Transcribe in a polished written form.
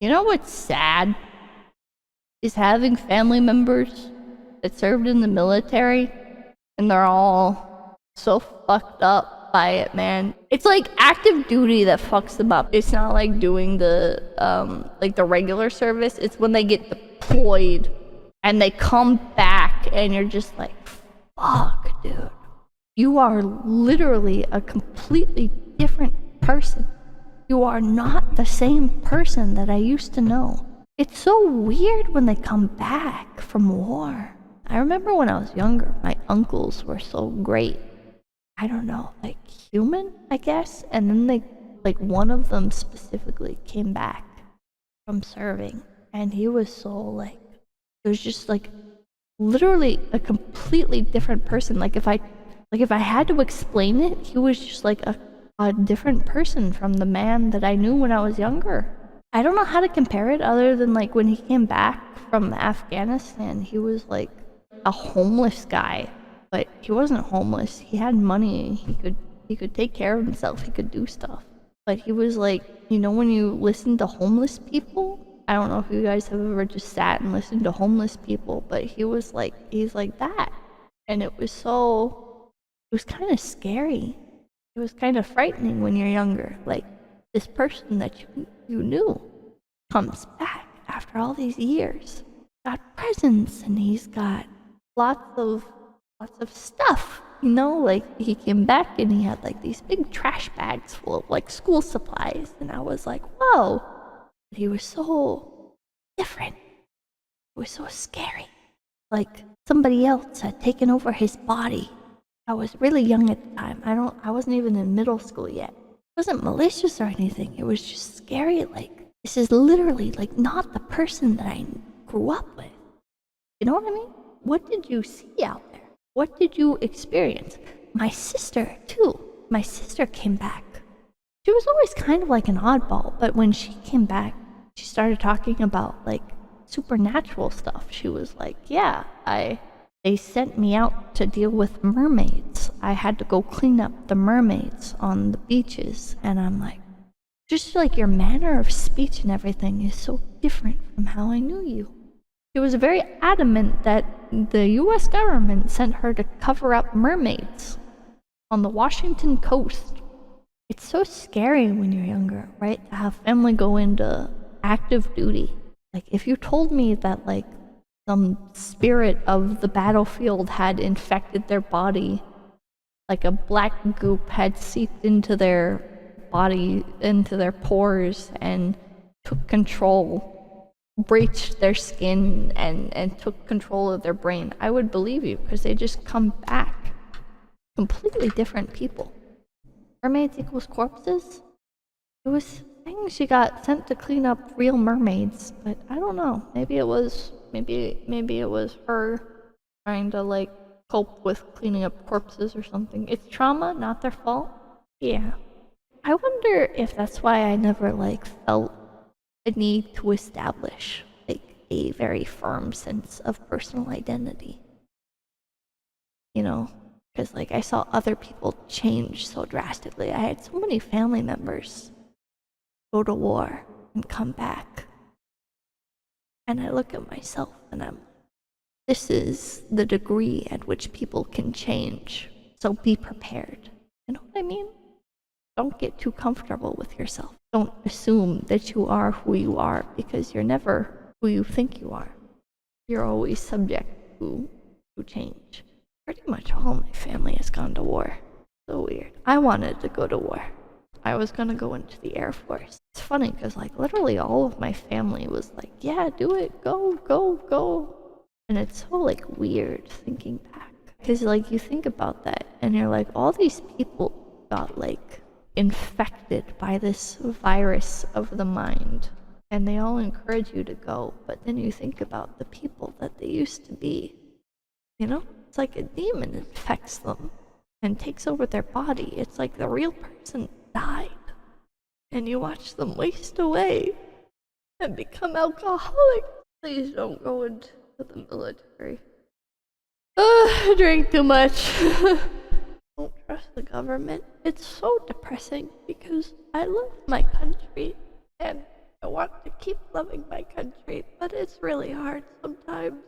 You know what's sad? Is having family members that served in the military and they're all so fucked up by it, man. It's like active duty that fucks them up. It's not like doing the like the regular service. It's when they get deployed and they come back and you're just like, fuck, dude. You are literally a completely different person. You are not the same person that I used to know. It's so weird when they come back from war. I remember when I was younger, my uncles were so great. I don't know, like human, I guess. And then they, like one of them specifically came back from serving. And he was so like, it was just like literally a completely different person. Like if I had to explain it, he was just like a different person from the man that I knew when I was younger. I don't know how to compare it other than like when he came back from Afghanistan, he was like a homeless guy, but he wasn't homeless. He had money. He could take care of himself. He could do stuff. But he was like, you know, when you listen to homeless people, I don't know if you guys have ever just sat and listened to homeless people, but he's like that. And it was kind of scary. It was kind of frightening when you're younger. Like, this person that you knew comes back after all these years. Got presents and he's got lots of stuff. You know, like he came back and he had like these big trash bags full of like school supplies. And I was like, whoa. But he was so different. It was so scary. Like somebody else had taken over his body. I was really young at the time. I wasn't even in middle school yet. It wasn't malicious or anything. It was just scary. Like, this is literally like not the person that I grew up with. You know what I mean? What did you see out there? What did you experience? My sister, too. My sister came back. She was always kind of like an oddball, but when she came back, she started talking about like supernatural stuff. She was like, yeah, they sent me out to deal with mermaids. I had to go clean up the mermaids on the beaches. And I'm like, just like your manner of speech and everything is so different from how I knew you. She was very adamant that the US government sent her to cover up mermaids on the Washington coast. It's so scary when you're younger, right? To have family go into active duty. Like, if you told me that, like, some spirit of the battlefield had infected their body, like a black goop had seeped into their body, into their pores, and took control, breached their skin, and took control of their brain, I would believe you, because they just come back completely different people. Mermaids equals corpses? It was things she got sent to clean up real mermaids, but I don't know. Maybe it was her trying to like cope with cleaning up corpses or something. It's trauma, not their fault. Yeah. I wonder if that's why I never like felt the need to establish like a very firm sense of personal identity. You know, because like I saw other people change so drastically. I had so many family members go to war and come back. And I look at myself and this is the degree at which people can change. So be prepared. You know what I mean? Don't get too comfortable with yourself. Don't assume that you are who you are, because you're never who you think you are. You're always subject to change. Pretty much all my family has gone to war. So weird. I wanted to go to war. I was gonna go into the Air Force. It's funny because like literally all of my family was like, yeah, do it, go, go, go. And it's so like weird thinking back. Because like you think about that and you're like, all these people got like infected by this virus of the mind. And they all encourage you to go. But then you think about the people that they used to be. You know? It's like a demon infects them and takes over their body. It's like the real person died, and you watch them waste away and become alcoholic. Please don't go into the military. I drank too much. Don't trust the government. It's so depressing because I love my country and I want to keep loving my country, but it's really hard sometimes.